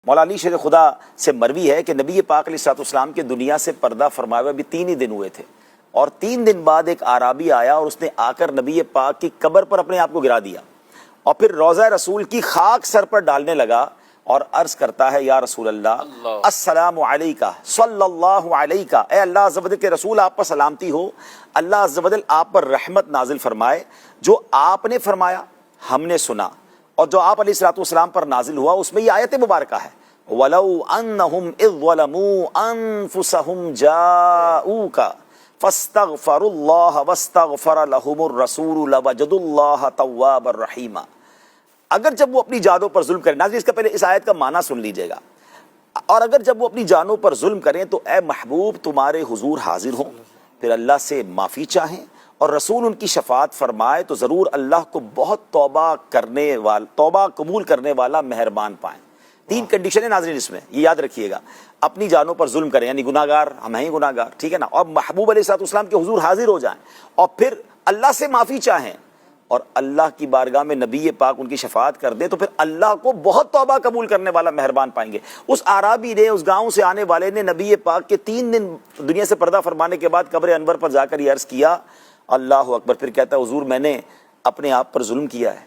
مولا علی شیر خدا سے مروی ہے کہ نبی پاک علیہ السلام کے دنیا سے پردہ فرمائے ہوئے ابھی 3 ہی دن ہوئے تھے، اور 3 دن بعد ایک اعرابی آیا اور اس نے آ کر نبی پاک کی قبر پر اپنے آپ کو گرا دیا اور پھر روضہ رسول کی خاک سر پر ڈالنے لگا اور عرض کرتا ہے یا رسول اللہ السلام علیکہ صلی اللہ علیکہ، اے اللہ عز و جل کے رسول آپ پر سلامتی ہو، اللہ عز و جل آپ پر رحمت نازل فرمائے، جو آپ نے فرمایا ہم نے سنا اور جو آپ علیہ السلام پر نازل ہوا اس میں یہ آیت مبارکہ ہے وَلَوْ أَنَّهُمْ إِذْ ظَلَمُوا أَنفُسَهُمْ جَاءُوكَ فَاسْتَغْفَرُوا اللَّهَ وَاسْتَغْفَرَ لَهُمُ الرَّسُولُ لَوَجَدُوا اللَّهَ تَوَّابًا رَحِيمًا۔ اگر جب وہ اپنی جانوں پر ظلم کریں، ناظرین اس کا پہلے اس آیت کا معنی سن لیجئے گا، اور اگر جب وہ اپنی جانوں پر ظلم کریں تو اے محبوب تمہارے حضور حاضر ہوں، پھر اللہ سے معافی چاہیں اور رسول ان کی شفاعت فرمائے تو ضرور اللہ کو بہت توبہ قبول کرنے والا مہربان پائیں۔ 3 کنڈیشنیں ناظرین اس میں، یہ یاد رکھیے گا، اپنی جانوں پر ظلم کریں یعنی گناہگار ہم ہیں گناہگار، ٹھیک ہے نا، اور محبوب علیہ السلام کے حضور حاضر ہو جائیں اور پھر اللہ سے معافی چاہیں اور اللہ کی بارگاہ میں نبی پاک ان کی شفاعت کر دے تو پھر اللہ کو بہت توبہ قبول کرنے والا مہربان پائیں گے۔ اس اعرابی نے، اس گاؤں سے آنے والے نے نبی پاک کے 3 دن دنیا سے پردہ فرمانے کے بعد قبر انور پر جا کر یہ عرض کیا اللہ اکبر، پھر کہتا ہے حضور میں نے اپنے آپ پر ظلم کیا ہے،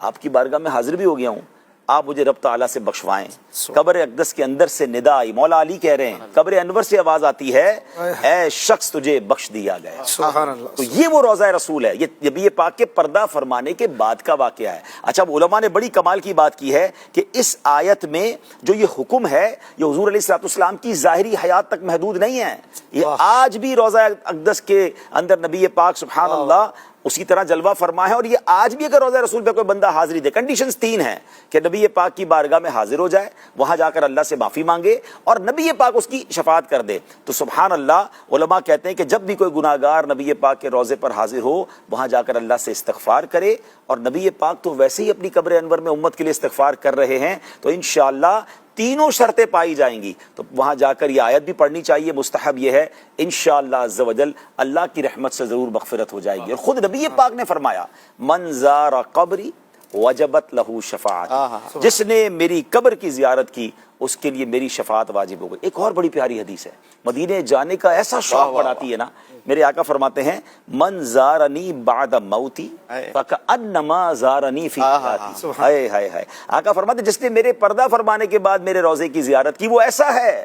آپ کی بارگاہ میں حاضر بھی ہو گیا ہوں، آپ مجھے رب تعالیٰ سے بخشوائیں۔ قبر اقدس کے اندر سے ندا آئی، مولا علی کہہ رہے ہیں قبر انور سے آواز آتی ہے اے شخص تجھے بخش دیا گیا۔ سبحان اللہ۔ تو یہ وہ روضہ رسول ہے، یہ نبی پاک کے پردہ فرمانے کے بعد کا واقعہ ہے۔ اچھا علماء نے بڑی کمال کی بات کی ہے کہ اس آیت میں جو یہ حکم ہے یہ حضور علیہ السلام کی ظاہری حیات تک محدود نہیں ہے، یہ آج بھی روضہ اقدس کے اندر نبی پاک سبحان اللہ اسی طرح جلوہ فرما ہے، اور یہ آج بھی اگر روضہ رسول پہ کوئی بندہ حاضری دے، کنڈیشنز 3 ہیں کہ نبی پاک کی بارگاہ میں حاضر ہو جائے، وہاں جا کر اللہ سے معافی مانگے اور نبی پاک اس کی شفاعت کر دے۔ تو سبحان اللہ، علماء کہتے ہیں کہ جب بھی کوئی گناہگار نبی پاک کے روضے پر حاضر ہو وہاں جا کر اللہ سے استغفار کرے، اور نبی پاک تو ویسے ہی اپنی قبر انور میں امت کے لیے استغفار کر رہے ہیں تو انشاءاللہ 3 شرطیں پائی جائیں گی، تو وہاں جا کر یہ آیت بھی پڑھنی چاہیے، مستحب یہ ہے، انشاءاللہ عز و جل اللہ کی رحمت سے ضرور مغفرت ہو جائے گی۔ اور خود نبی پاک نے فرمایا من زار قبری وجبت لہو شفاعت، جس نے میری قبر کی زیارت کی اس کے لیے میری شفاعت واجب ہو گئی۔ ایک اور بڑی پیاری حدیث ہے، مدینے جانے کا ایسا شوق بڑھاتی ہے نا، میرے آقا فرماتے ہیں من زارنی بعد موتی فکأنما زارنی فی حیاتی۔ ہائے ہائے ہائے، آقا فرماتے جس نے میرے پردہ فرمانے کے بعد میرے روضے کی زیارت کی وہ ایسا ہے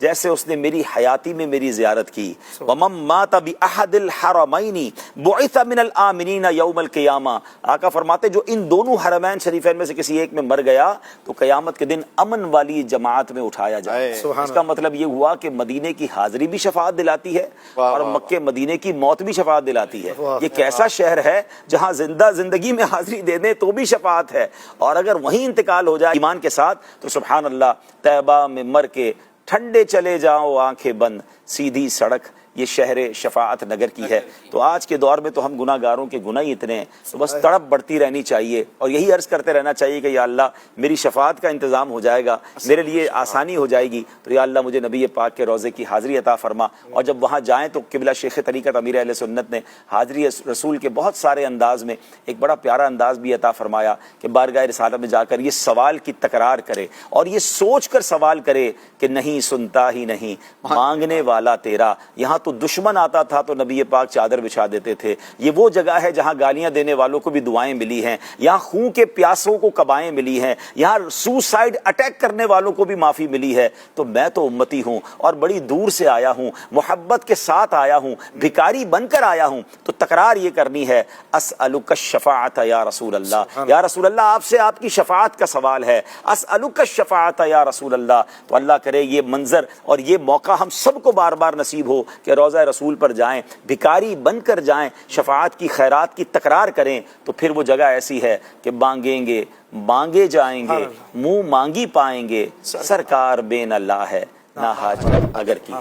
جیسے اس نے میری حیاتی میں میری زیارت کی۔ وَمَن مَاتَ بِأَحَدِ الْحَرَمَيْنِ بُعِثَ مِنَ الْآمِنِينَ يَوْمَ الْقِيَامَةِ، آقا فرماتے جو ان دونوں حرمین شریفین میں سے کسی ایک میں مر گیا تو قیامت کے دن امن والی جماعت میں اٹھایا جائے۔ اس کا مطلب یہ ہوا کہ مدینے کی حاضری بھی شفاعت دلاتی ہے اور مکہ مدینے کی موت بھی شفاعت دلاتی ہے۔ یہ کیسا شہر ہے جہاں زندہ زندگی میں حاضری دے دیں تو بھی شفاعت ہے، اور اگر وہیں انتقال ہو جائے ایمان کے ساتھ تو سبحان اللہ، طیبہ میں مر کے ٹھنڈے چلے جاؤ آنکھیں بند، سیدھی سڑک یہ شہر شفاعت نگر کی ہے۔ تو آج کے دور میں تو ہم گناہ گاروں کے گناہ ہی اتنے ہیں، تو بس تڑپ بڑھتی رہنی چاہیے اور یہی عرض کرتے رہنا چاہیے کہ یا اللہ میری شفاعت کا انتظام ہو جائے گا، میرے لیے آسانی ہو جائے گی، تو یا اللہ مجھے نبی پاک کے روضے کی حاضری عطا فرما۔ اور جب وہاں جائیں تو قبلہ شیخ طریقت امیر اہل سنت نے حاضری رسول کے بہت سارے انداز میں ایک بڑا پیارا انداز بھی عطا فرمایا کہ بارگاہ رسالت میں جا کر یہ سوال کی تکرار کرے اور یہ سوچ کر سوال کرے کہ نہیں سنتا ہی نہیں مانگنے والا تیرا۔ یہاں تو دشمن آتا تھا تو نبی پاک چادر بچھا دیتے تھے، یہ وہ جگہ ہے جہاں گالیاں دینے والوں کو بھی دعائیں ملی ہیں، یہاں خون کے پیاسوں کو قبائیں ملی ہیں، یہاں سوسائڈ اٹیک کرنے والوں کو بھی معافی ملی ہے۔ تو میں تو امتی ہوں اور بڑی دور سے آیا ہوں، محبت کے ساتھ آیا ہوں، بھکاری بن کر آیا ہوں، تو تکرار یہ کرنی ہے اسألک الشفاعت یا رسول اللہ، یا رسول اللہ آپ سے آپ کی شفاعت کا سوال ہے، اسألک الشفاعت یا رسول اللہ۔ تو اللہ کرے یہ منظر اور یہ موقع ہم سب کو بار بار نصیب ہو کہ روضہ رسول پر جائیں، بھکاری بن کر جائیں، شفاعت کی خیرات کی تکرار کریں، تو پھر وہ جگہ ایسی ہے کہ مانگیں گے مانگے جائیں گے، منہ مانگی پائیں گے، سرکار بے نہ لا ہے نہ حاجت اگر کی۔